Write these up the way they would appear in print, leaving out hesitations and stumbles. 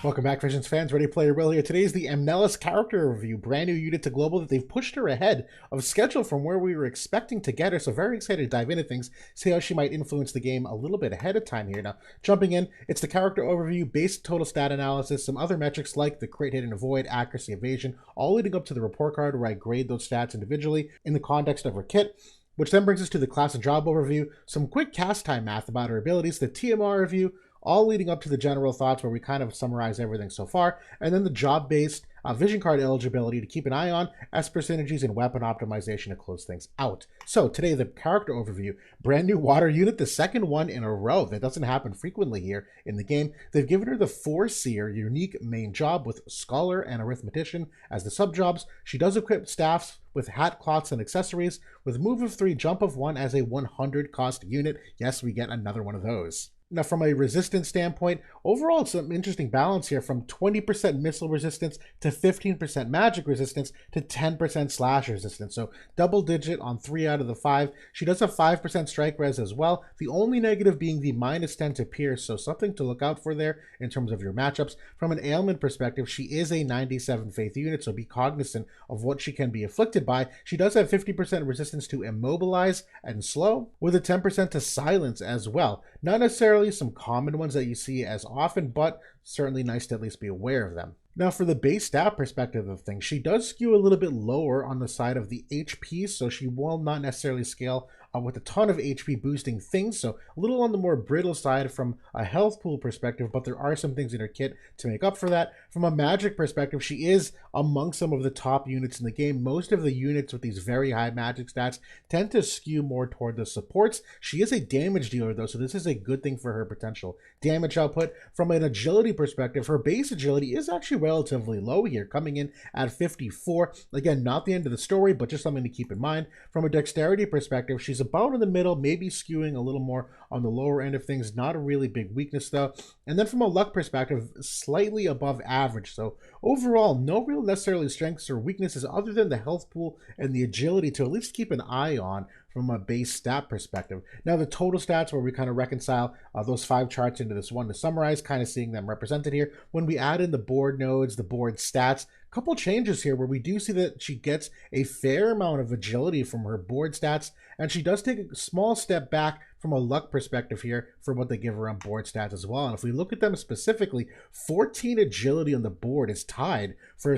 Welcome back, Visions fans. Ready Player Will here. Today is the Amnelis character review. Brand new unit to Global that they've pushed her ahead of schedule from where we were expecting to get her. So very excited to dive into things, see how she might influence the game a little bit ahead of time here. Now, jumping in, it's the character overview, base total stat analysis, some other metrics like the crit hit and avoid, accuracy, evasion, all leading up to the report card where I grade those stats individually in the context of her kit. Which then brings us to the class and job overview, some quick cast time math about her abilities, the TMR review, all leading up to the general thoughts where we kind of summarize everything so far, and then the job-based vision card eligibility to keep an eye on, Esper Synergies, and weapon optimization to close things out. So today, the character overview, brand new water unit, the second one in a row. That doesn't happen frequently here in the game. They've given her the Forseer unique main job with Scholar and Arithmetician as the subjobs. She does equip staffs with hat, cloths, and accessories, with move of 3, jump of 1 as a 100 cost unit. Yes, we get another one of those. Now, from a resistance standpoint, overall, it's some interesting balance here from 20% missile resistance to 15% magic resistance to 10% slash resistance. So double digit on 3 out of the 5. She does have 5% strike res as well. The only negative being the -10 to pierce. So something to look out for there in terms of your matchups. From an ailment perspective, she is a 97 faith unit. So be cognizant of what she can be afflicted by. She does have 50% resistance to immobilize and slow, with a 10% to silence as well. Not necessarily some common ones that you see as often, but certainly nice to at least be aware of them. Now, for the base stat perspective of things, she does skew a little bit lower on the side of the HP, so she will not necessarily scale with a ton of HP boosting things, so a little on the more brittle side from a health pool perspective, but there are some things in her kit to make up for that. From a magic perspective, she is among some of the top units in the game. Most of the units with these very high magic stats tend to skew more toward the supports. She is a damage dealer, though, so this is a good thing for her potential damage output. From an agility perspective, her base agility is actually relatively low here, coming in at 54. Again, not the end of the story, but just something to keep in mind. From a dexterity perspective, she's about in the middle, maybe skewing a little more on the lower end of things. Not a really big weakness, though. And then from a luck perspective, slightly above average. So overall, no real necessarily strengths or weaknesses other than the health pool and the agility to at least keep an eye on from a base stat perspective. Now, the total stats, where we kind of reconcile those 5 charts into this one to summarize, kind of seeing them represented here. When we add in the board nodes, the board stats, couple changes here where we do see that she gets a fair amount of agility from her board stats, and she does take a small step back from a luck perspective here for what they give her on board stats as well. And if we look at them specifically, 14 agility on the board is tied for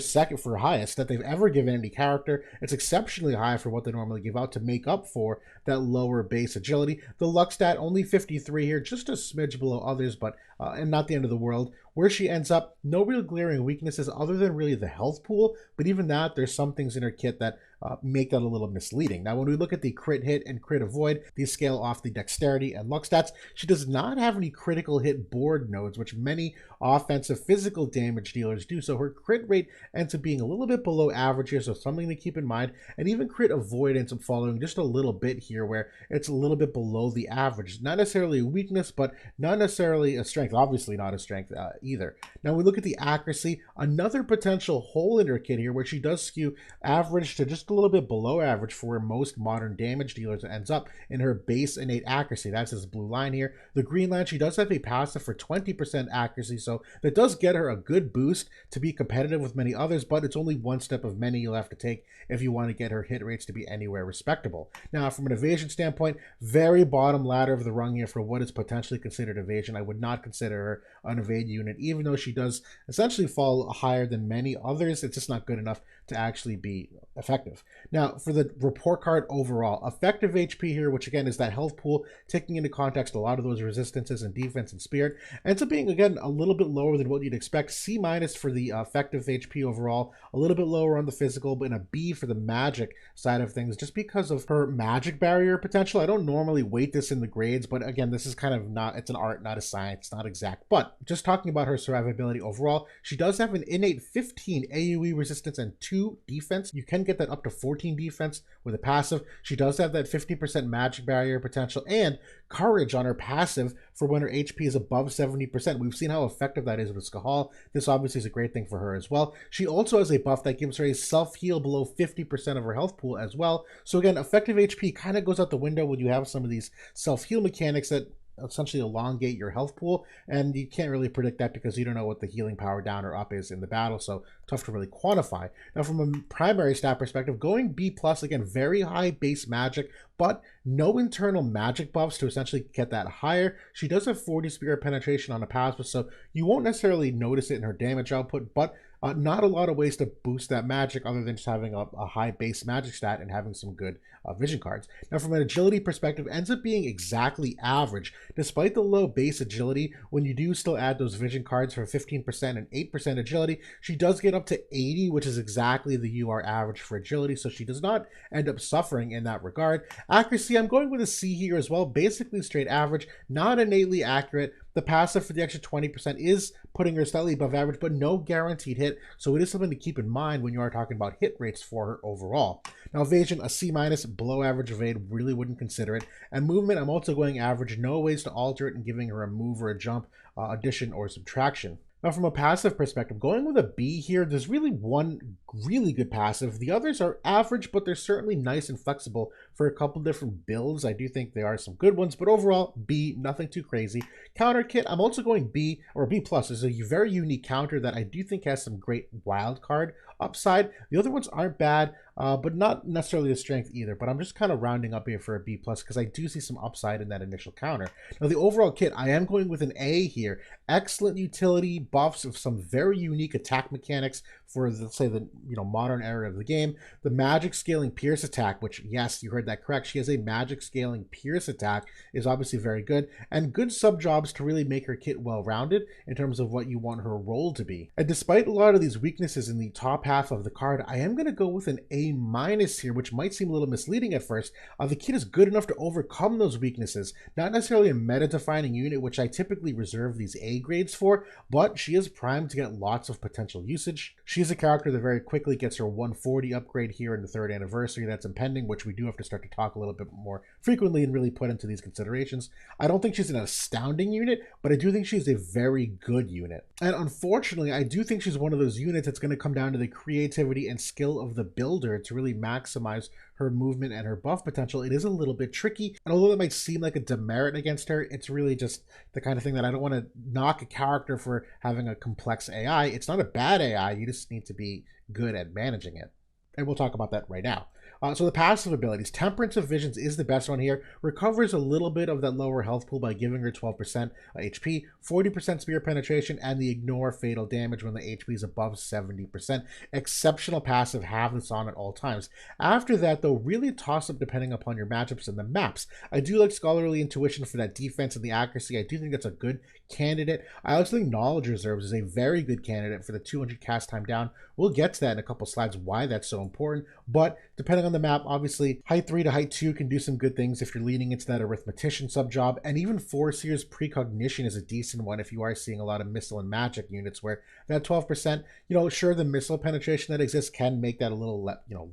highest that they've ever given any character. It's exceptionally high for what they normally give out to make up for that lower base agility. The luck stat only 53 here, just a smidge below others, but and not the end of the world. Where she ends up, no real glaring weaknesses other than really the health pool, but even that, there's some things in her kit that make that a little misleading. Now, when we look at the crit hit and crit avoid, these scale off the dexterity and luck stats. She does not have any critical hit board nodes, which many offensive physical damage dealers do, so her crit rate ends up being a little bit below average here, so something to keep in mind. And even crit avoid ends up following just a little bit here, where it's a little bit below the average. Not necessarily a weakness, but not necessarily a strength. Obviously not a strength either. Now, we look at the accuracy, another potential hole in her kit here, where she does skew average to just a little bit below average for where most modern damage dealers ends up in her base innate accuracy. That's this blue line here. The green line, she does have a passive for 20% accuracy, so that does get her a good boost to be competitive with many others, but it's only one step of many you'll have to take if you want to get her hit rates to be anywhere respectable. Now, from an evasion standpoint, very bottom ladder of the rung here for what is potentially considered evasion. I would not consider her an evade unit, even though she does essentially fall higher than many others. It's just not good enough to actually be effective. Now, for the report card overall, effective HP here, which again is that health pool, taking into context a lot of those resistances and defense and spirit, ends up being, again, a little bit lower than what you'd expect. C- for the effective HP overall, a little bit lower on the physical, but in a B for the magic side of things, just because of her magic barrier potential. I don't normally weight this in the grades, but again, this is kind of not, it's an art, not a science, not exact. But just talking about her survivability overall, she does have an innate 15 AoE resistance and 2 defense. You can get that up to 14 defense with a passive. She does have that 50% magic barrier potential and courage on her passive for when her HP is above 70%. We've seen how effective that is with Skahal. This obviously is a great thing for her as well. She also has a buff that gives her a self-heal below 50% of her health pool as well. So again, effective HP kind of goes out the window when you have some of these self-heal mechanics that essentially elongate your health pool, and you can't really predict that because you don't know what the healing power down or up is in the battle, so tough to really quantify. Now, from a primary stat perspective, going B+, again, very high base magic, but no internal magic buffs to essentially get that higher. She does have 40 spirit penetration on a passive, so you won't necessarily notice it in her damage output, but not a lot of ways to boost that magic other than just having a high base magic stat and having some good vision cards. Now, from an agility perspective, ends up being exactly average. Despite the low base agility, when you do still add those vision cards for 15% and 8% agility, she does get up to 80, which is exactly the UR average for agility, so she does not end up suffering in that regard. Accuracy, I'm going with a C here as well, basically straight average, not innately accurate. The passive for the extra 20% is putting her slightly above average, but no guaranteed hit, so it is something to keep in mind when you are talking about hit rates for her overall. Now, evasion, a C-, below average evade, really wouldn't consider it. And movement, I'm also going average, no ways to alter it and giving her a move or a jump, addition or subtraction. Now, from a passive perspective, going with a B here, there's really one really good passive. The others are average, but they're certainly nice and flexible for a couple different builds. I do think there are some good ones, but overall, B, nothing too crazy. Counter kit, I'm also going B or B+. Is a very unique counter that I do think has some great wild card upside. The other ones aren't bad, but not necessarily the strength either. But I'm just kind of rounding up here for a B+ because I do see some upside in that initial counter. Now, the overall kit, I am going with an A here. Excellent utility, buffs of some very unique attack mechanics for, let's say, the modern era of the game. The magic scaling pierce attack, which, yes, you heard that correct. She has a magic scaling pierce attack, is obviously very good, and good sub jobs to really make her kit well-rounded in terms of what you want her role to be. And despite a lot of these weaknesses in the top half of the card, I am going to go with an A- here, which might seem a little misleading at first. The kit is good enough to overcome those weaknesses. Not necessarily a meta-defining unit, which I typically reserve these A grades for, but she is primed to get lots of potential usage. She is a character that very quickly gets her 140 upgrade here in the 3rd anniversary that's impending, which we do have to start to talk a little bit more frequently and really put into these considerations. I don't think she's an astounding unit, but I do think she's a very good unit. And unfortunately, I do think she's one of those units that's going to come down to the creativity and skill of the builder to really maximize her movement and her buff potential. It is a little bit tricky, and although it might seem like a demerit against her, it's really just the kind of thing that I don't want to knock a character for having a complex AI. It's not a bad AI, you just need to be good at managing it. And we'll talk about that right now. So the passive abilities, Temperance of Visions is the best one here. Recovers a little bit of that lower health pool by giving her 12% HP, 40% spear penetration, and the ignore fatal damage when the HP is above 70%. Exceptional passive, have this on at all times. After that, though, really toss up depending upon your matchups and the maps. I do like Scholarly Intuition for that defense and the accuracy. I do think that's a good candidate. I also think Knowledge Reserves is a very good candidate for the 200 cast time down. We'll get to that in a couple slides, why that's so important, but depending on the map, obviously height 3 to height 2 can do some good things if you're leaning into that Arithmetician Subjob, and even Forseer's Precognition is a decent one if you are seeing a lot of missile and magic units where that 12%, sure, the missile penetration that exists can make that a little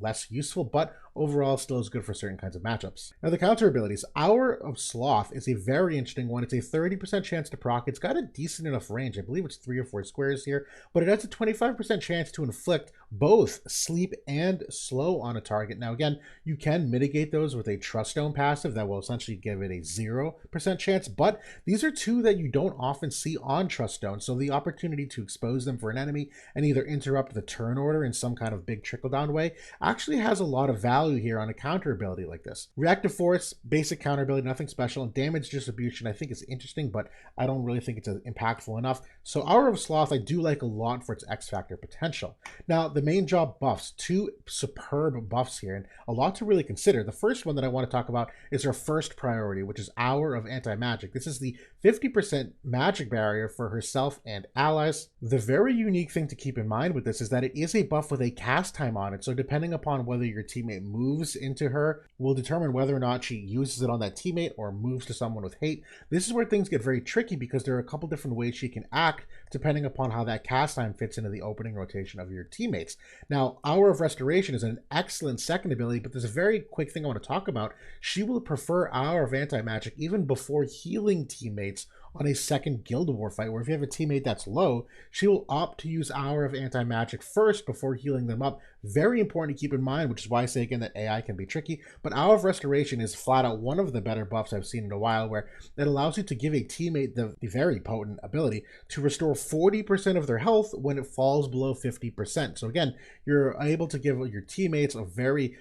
less useful, but overall still is good for certain kinds of matchups. Now, the counter abilities, Hour of Sloth is a very interesting one. It's a 30% chance to proc. It's got a decent enough range. I believe it's 3 or 4 squares here, but it has a 25% chance to inflict both sleep and slow on a target. Now, again, you can mitigate those with a Trust Stone passive that will essentially give it a 0% chance, but these are two that you don't often see on Trust Stone, so the opportunity to expose them for an enemy and either interrupt the turn order in some kind of big trickle-down way actually has a lot of value here on a counter ability like this. Reactive Force, basic counter ability, nothing special, and damage distribution I think is interesting, but I don't really think it's impactful enough. So Hour of Sloth I do like a lot for its X Factor potential. Now, the main job buffs, 2 superb buffs here, and a lot to really consider. The first one that I want to talk about is her first priority, which is Hour of Anti-Magic. This is the 50% magic barrier for herself and allies. The very unique thing to keep in mind with this is that it is a buff with a cast time on it, so depending upon whether your teammate moves into her will determine whether or not she uses it on that teammate or moves to someone with hate. This is where things get very tricky because there are a couple different ways she can act depending upon how that cast time fits into the opening rotation of your teammates. Now, Hour of Restoration is an excellent second ability, but there's a very quick thing I want to talk about. She will prefer Hour of Anti-Magic even before healing teammates on a second Guild War fight, where if you have a teammate that's low, she will opt to use Hour of Anti-Magic first before healing them up. Very important to keep in mind, which is why I say again that AI can be tricky, but Hour of Restoration is flat out one of the better buffs I've seen in a while, where it allows you to give a teammate the very potent ability to restore 40% of their health when it falls below 50%. So again, you're able to give your teammates a very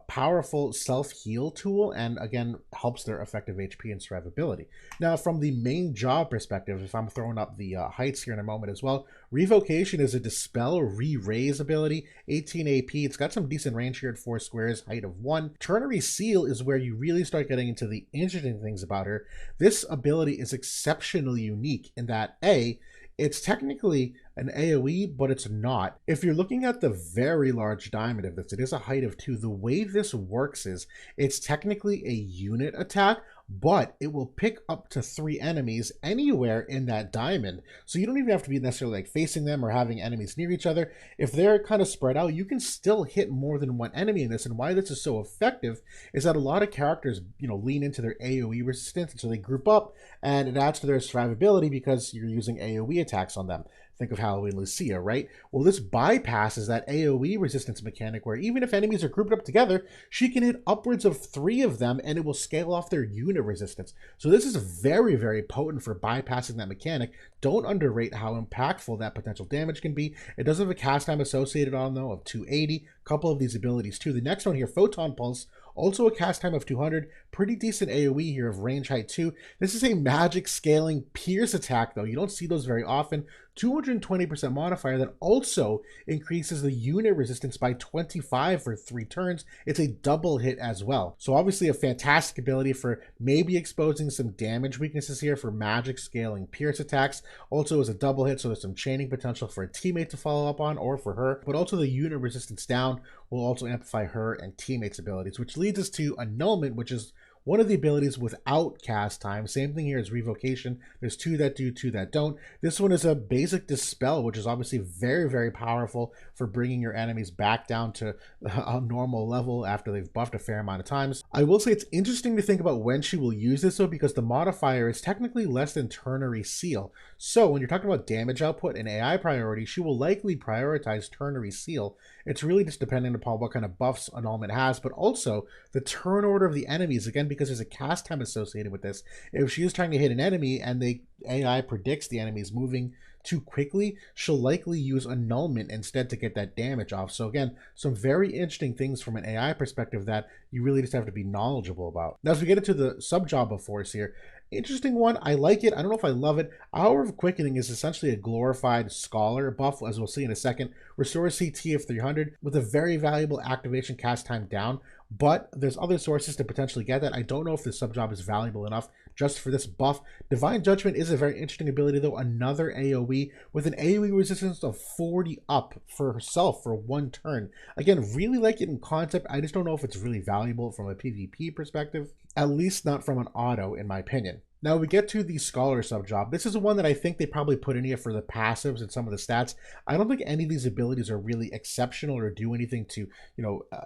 powerful self-heal tool, and again helps their effective HP and survivability. Now from the main job perspective, if I'm throwing up the heights here in a moment as well, Revocation is a Dispel Re-Raise ability, 18 AP. It's got some decent range here at 4 squares, height of 1. Ternary Seal is where you really start getting into the interesting things about her. This ability is exceptionally unique in that it's technically an AoE, but it's not. If you're looking at the very large diamond of this, it is a height of 2. The way this works is it's technically a unit attack, but it will pick up to 3 enemies anywhere in that diamond. So you don't even have to be necessarily like facing them or having enemies near each other. If they're kind of spread out, you can still hit more than 1 enemy in this. And why this is so effective is that a lot of characters, lean into their AoE resistance, and so they group up, and it adds to their survivability because you're using AoE attacks on them. Think of Halloween Lucia, right? Well, this bypasses that AoE resistance mechanic where even if enemies are grouped up together, she can hit upwards of 3 of them and it will scale off their unit resistance. So this is very, very potent for bypassing that mechanic. Don't underrate how impactful that potential damage can be. It does have a cast time associated on though of 280. A couple of these abilities too. The next one here, Photon Pulse, also a cast time of 200, pretty decent AoE here of range height 2. This is a magic scaling pierce attack though. You don't see those very often. 220% modifier that also increases the unit resistance by 25 for 3 turns. It's a double hit as well. So obviously a fantastic ability for maybe exposing some damage weaknesses here for magic scaling pierce attacks. Also as a double hit, so there's some chaining potential for a teammate to follow up on or for her, but also the unit resistance down will also amplify her and teammates' abilities, which leads us to Annulment, which is one of the abilities without cast time. Same thing here as Revocation. There's 2 that do, 2 that don't. This one is a basic Dispel, which is obviously very, very powerful for bringing your enemies back down to a normal level after they've buffed a fair amount of times. I will say it's interesting to think about when she will use this though, because the modifier is technically less than Ternary Seal. So when you're talking about damage output and AI priority, she will likely prioritize Ternary Seal. It's really just dependent upon what kind of buffs Annulment has, but also the turn order of the enemies, again, because there's a cast time associated with this. If she is trying to hit an enemy and the AI predicts the enemy is moving too quickly, she'll likely use Annulment instead to get that damage off. So again, some very interesting things from an AI perspective that you really just have to be knowledgeable about. Now, as we get into the subjob of Forseer, interesting one. I like it. I don't know if I love it. Hour of Quickening is essentially a glorified Scholar buff, as we'll see in a second. Restores CT of 300 with a very valuable activation cast time down, but there's other sources to potentially get that. I don't know if this subjob is valuable enough just for this buff. Divine Judgment is a very interesting ability though, another AoE with an AoE resistance of 40 up for herself for 1 turn. Again, really like it in concept. I just don't know if it's really valuable from a PvP perspective, at least not from an auto in my opinion. Now we get to the Scholar subjob. This is one that I think they probably put in here for the passives and some of the stats. I don't think any of these abilities are really exceptional or do anything to,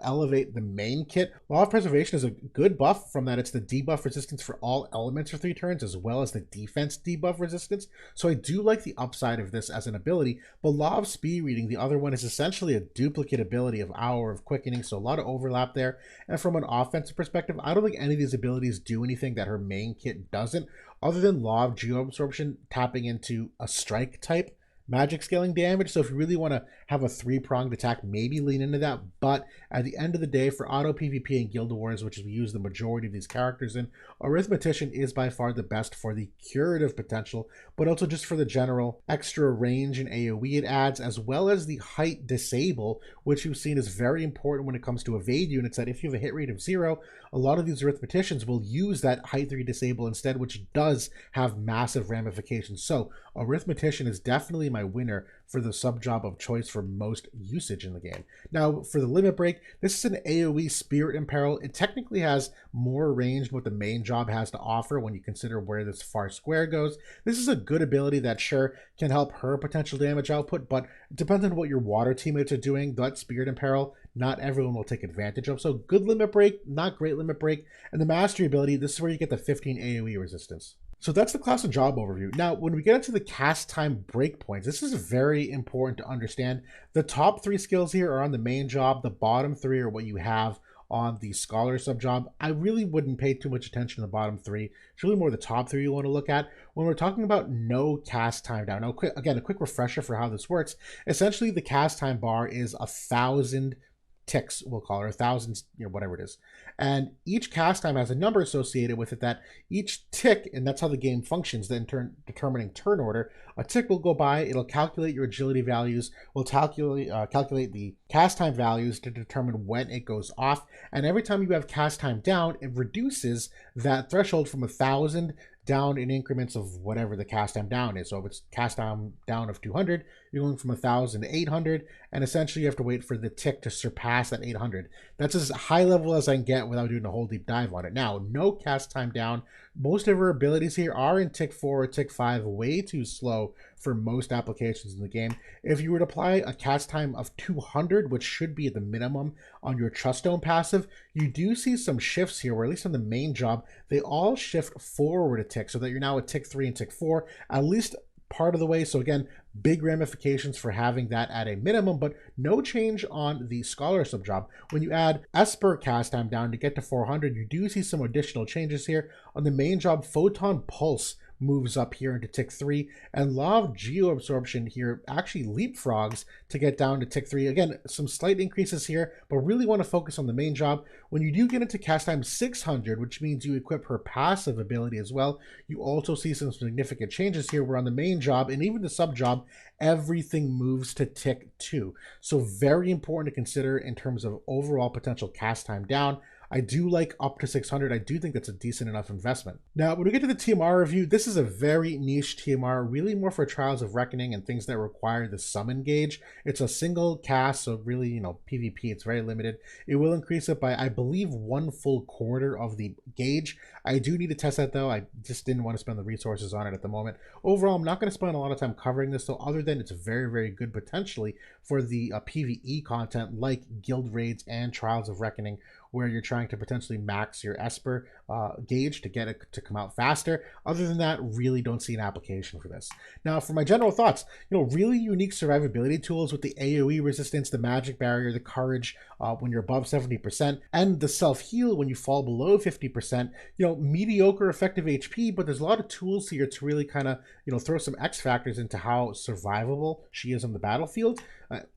elevate the main kit. Law of Preservation is a good buff from that. It's the debuff resistance for all elements for 3 turns, as well as the defense debuff resistance. So I do like the upside of this as an ability, but Law of Speed Reading, the other one, is essentially a duplicate ability of Hour of Quickening, so a lot of overlap there. And from an offensive perspective, I don't think any of these abilities do anything that her main kit doesn't, other than Law of Geoabsorption tapping into a strike type magic scaling damage. So if you really want to have a 3-pronged attack, maybe lean into that. But at the end of the day, for auto PvP and Guild Wars, which we use the majority of these characters in, Arithmetician is by far the best for the curative potential, but also just for the general extra range and AoE it adds, as well as the height disable, which you've seen is very important when it comes to evade units, that if you have a hit rate of 0, a lot of these Arithmeticians will use that height 3 disable instead, which does have massive ramifications. So Arithmetician is definitely my winner for the subjob of choice for most usage in the game. Now, for the Limit Break, this is an AoE Spirit Imperil. It technically has more range than what the main job has to offer when you consider where this far square goes. This is a good ability that sure can help her potential damage output, but it depends on what your water teammates are doing. That Spirit Imperil, not everyone will take advantage of. So good Limit Break, not great Limit Break. And the Mastery ability, this is where you get the 15 AoE resistance. So that's the class and job overview. Now, when we get into the cast time breakpoints, this is very important to understand. The top 3 skills here are on the main job. The bottom 3 are what you have on the scholar subjob. I really wouldn't pay too much attention to the bottom 3. It's really more the top 3 you want to look at. When we're talking about no cast time down, now again, a quick refresher for how this works. Essentially, the cast time bar is 1,000 ticks, we'll call it, 1,000, whatever it is. And each cast time has a number associated with it that each tick, and that's how the game functions, then determining turn order. A tick will go by, it'll calculate your agility values, will calculate the cast time values to determine when it goes off. And every time you have cast time down, it reduces that threshold from 1,000 down in increments of whatever the cast time down is. So if it's cast time down of 200, you're going from 1,000 to 800, and essentially you have to wait for the tick to surpass that 800. That's as high level as I can get without doing a whole deep dive on it. Now, no cast time down. Most of our abilities here are in tick 4 or tick 5, way too slow for most applications in the game. If you were to apply a cast time of 200, which should be at the minimum on your Truststone passive, you do see some shifts here, or at least on the main job, they all shift forward a tick so that you're now at tick 3 and tick 4, at least part of the way. So again, big ramifications for having that at a minimum, but no change on the scholar subjob. When you add Esper cast time down to get to 400, you do see some additional changes here. On the main job, photon pulse moves up here into tick 3, and law of geoabsorption here actually leapfrogs to get down to tick 3. Again, some slight increases here, but really want to focus on the main job. When you do get into cast time 600, which means you equip her passive ability as well, you also see some significant changes here where on the main job and even the sub job, everything moves to tick 2. So very important to consider in terms of overall potential cast time down. I do like up to 600. I do think that's a decent enough investment. Now, when we get to the TMR review, this is a very niche TMR, really more for Trials of Reckoning and things that require the summon gauge. It's a single cast, so really, PvP, it's very limited. It will increase it by, I believe, 1 full quarter of the gauge. I do need to test that though. I just didn't want to spend the resources on it at the moment. Overall, I'm not going to spend a lot of time covering this though, other than it's very, very good potentially for the PvE content like Guild Raids and Trials of Reckoning, where you're trying to potentially max your Esper gauge to get it to come out faster. Other than that, really don't see an application for this. Now, for my general thoughts, really unique survivability tools with the AoE resistance, the magic barrier, the courage when you're above 70%, and the self-heal when you fall below 50%. Mediocre effective HP, but there's a lot of tools here to really kind of, throw some X factors into how survivable she is on the battlefield.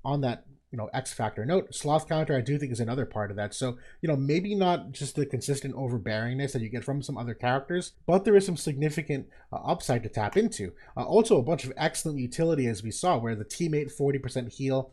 On that X factor note, sloth counter I do think is another part of that. So maybe not just the consistent overbearingness that you get from some other characters, but there is some significant upside to tap into. Also a bunch of excellent utility, as we saw, where the teammate 40% heal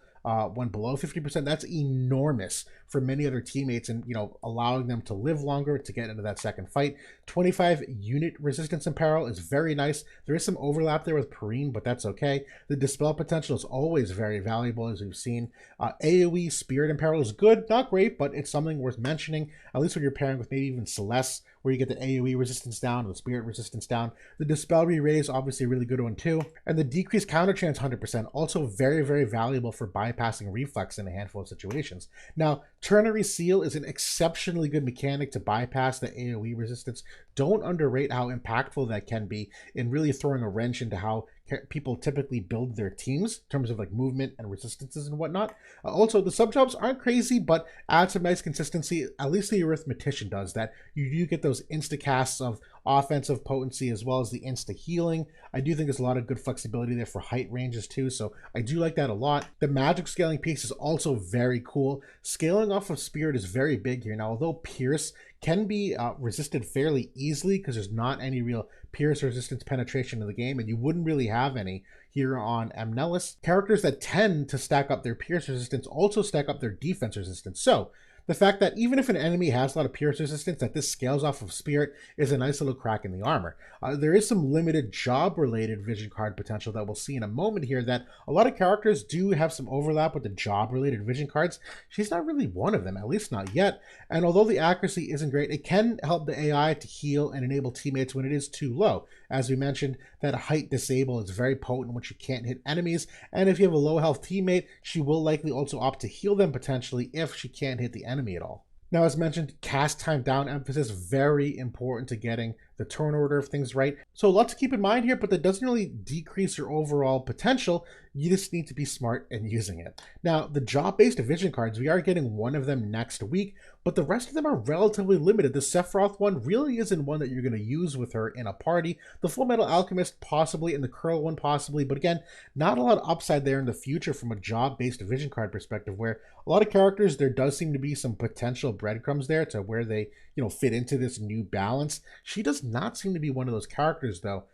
when below 50%, that's enormous for many other teammates, and allowing them to live longer to get into that second fight. 25 unit resistance in peril is very nice. There is some overlap there with Perrine, but that's okay. The dispel potential is always very valuable, as we've seen. AoE spirit in peril is good, not great, but it's something worth mentioning, at least when you're pairing with maybe even Celeste, where you get the AoE resistance down, the spirit resistance down. The dispel re-raise, obviously a really good one too. And the decreased counter chance 100%, also very, very valuable for bypassing reflex in a handful of situations. Now, Ternary Seal is an exceptionally good mechanic to bypass the AoE resistance. Don't underrate how impactful that can be in really throwing a wrench into how people typically build their teams in terms of like movement and resistances and whatnot. Also, the subjobs aren't crazy, but add some nice consistency. At least the Arithmetician does that. You do get those insta-casts of offensive potency as well as the insta-healing. I do think there's a lot of good flexibility there for height ranges too, so I do like that a lot. The magic scaling piece is also very cool. Scaling off of Spirit is very big here. Now, although Pierce can be resisted fairly easily because there's not any real Pierce resistance penetration in the game, and you wouldn't really have any here on Amnelis. Characters that tend to stack up their Pierce resistance also stack up their defense resistance. So the fact that even if an enemy has a lot of Pierce resistance, that this scales off of Spirit is a nice little crack in the armor. There is some limited job-related vision card potential that we'll see in a moment here, that a lot of characters do have some overlap with the job-related vision cards. She's not really one of them, at least not yet. And although the accuracy isn't great, it can help the AI to heal and enable teammates when it is too low. As we mentioned, that height disable is very potent when she can't hit enemies, and if you have a low health teammate, she will likely also opt to heal them potentially if she can't hit the enemy at all. Now, as mentioned, cast time down emphasis, very important to getting the turn order of things right. So a lot to keep in mind here, but that doesn't really decrease your overall potential. You just need to be smart in using it. Now, the job-based Evasion cards, we are getting one of them next week, but the rest of them are relatively limited. The Sephiroth one really isn't one that you're going to use with her in a party. The Full Metal Alchemist possibly, and the Curl one possibly, but again, not a lot of upside there in the future from a job-based Evasion card perspective, where a lot of characters, there does seem to be some potential breadcrumbs there to where they, fit into this new balance. She does not seem to be one of those characters, though.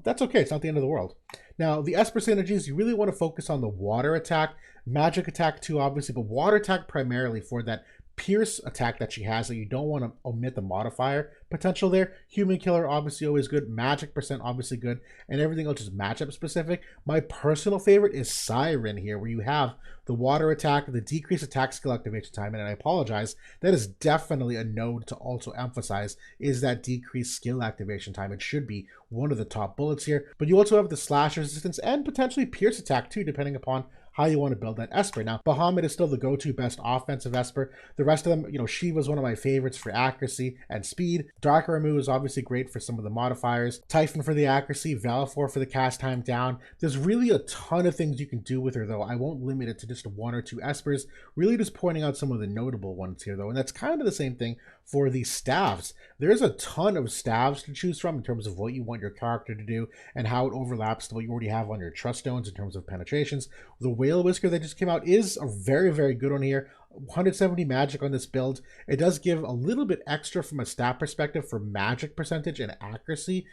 That's okay. It's not the end of the world. Now, the Esper Synergies, you really want to focus on the water attack, magic attack too, obviously, but water attack primarily for that pierce attack that she has, that you don't want to omit the modifier potential there. Human killer, obviously always good. Magic percent, obviously good. And everything else is matchup specific. My personal favorite is Siren here, where you have the water attack, the decreased attack skill activation time, and I apologize, that is definitely a node to also emphasize, is that decreased skill activation time. It should be one of the top bullets here. But you also have the slash resistance and potentially pierce attack too, depending upon how you want to build that Esper. Now, Bahamut is still the go-to best offensive Esper. The rest of them, Shiva's one of my favorites for accuracy and speed. Dark Ramu is obviously great for some of the modifiers. Typhon for the accuracy, Valifor for the cast time down. There's really a ton of things you can do with her, though. I won't limit it to just one or two Espers. Really just pointing out some of the notable ones here, though. And that's kind of the same thing for the staves. There's a ton of staves to choose from in terms of what you want your character to do and how it overlaps to what you already have on your trust stones in terms of penetrations. The Whale Whisker that just came out is a very, very good one here. 170 magic on this build. It does give a little bit extra from a stat perspective for magic percentage and accuracy,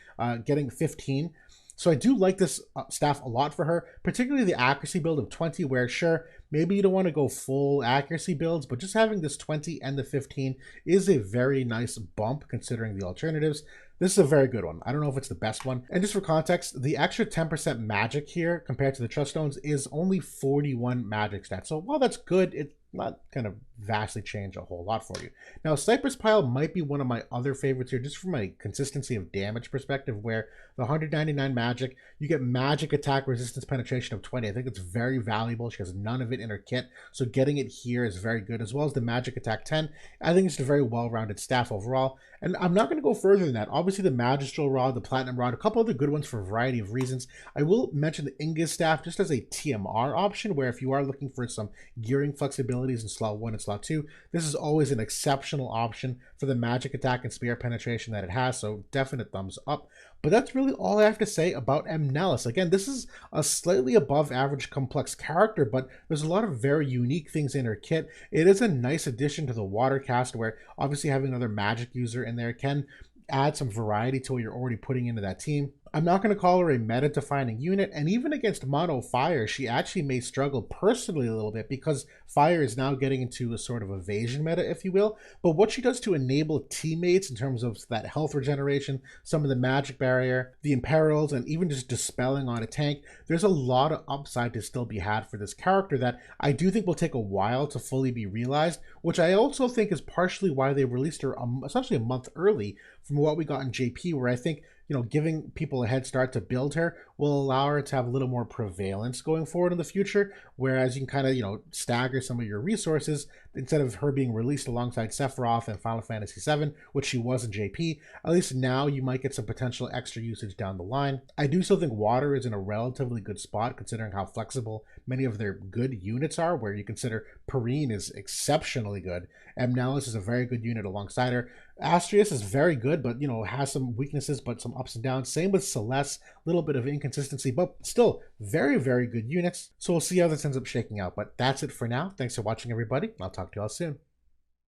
getting 15. So I do like this staff a lot for her, particularly the accuracy build of 20, where sure, maybe you don't want to go full accuracy builds, but just having this 20 and the 15 is a very nice bump considering the alternatives. This is a very good one. I don't know if it's the best one. And just for context, the extra 10% magic here compared to the trust stones is only 41 magic stats. So while that's good, it's not going to vastly change a whole lot for you. Now, Cypress Pile might be one of my other favorites here, just from a consistency of damage perspective, where the 199 magic, you get magic attack resistance penetration of 20. I think it's very valuable. She has none of it in her kit, so getting it here is very good, as well as the magic attack 10. I think it's a very well-rounded staff overall, and I'm not going to go further than that. Obviously, the Magistral Rod, the Platinum Rod, a couple other good ones for a variety of reasons. I will mention the Ingus staff just as a TMR option, where if you are looking for some gearing flexibilities in slot 1 and slot 2, this is always an exceptional option for the magic attack and spear penetration that it has, so definite thumbs up. But that's really all I have to say about Amnelis. Again, this is a slightly above average complex character, but there's a lot of very unique things in her kit. It is a nice addition to the water cast, where obviously having another magic user in there can add some variety to what you're already putting into that team. I'm not going to call her a meta-defining unit, and even against mono fire, she actually may struggle personally a little bit, because fire is now getting into a sort of evasion meta, if you will. But what she does to enable teammates in terms of that health regeneration, some of the magic barrier, the imperils, and even just dispelling on a tank, there's a lot of upside to still be had for this character that I do think will take a while to fully be realized, which I also think is partially why they released her essentially a month early from what we got in JP, where I think giving people a head start to build her will allow her to have a little more prevalence going forward in the future, whereas you can kind of, stagger some of your resources instead of her being released alongside Sephiroth and Final Fantasy VII, which she was in JP. At least now you might get some potential extra usage down the line. I do still think water is in a relatively good spot considering how flexible many of their good units are, where you consider Perrine is exceptionally good. Amnelis is a very good unit alongside her. Astrius is very good, but has some weaknesses, but some ups and downs. Same with Celeste, a little bit of inconsistency, but still very, very good units. So we'll see how this ends up shaking out. But that's it for now. Thanks for watching, everybody. I'll talk to you all soon.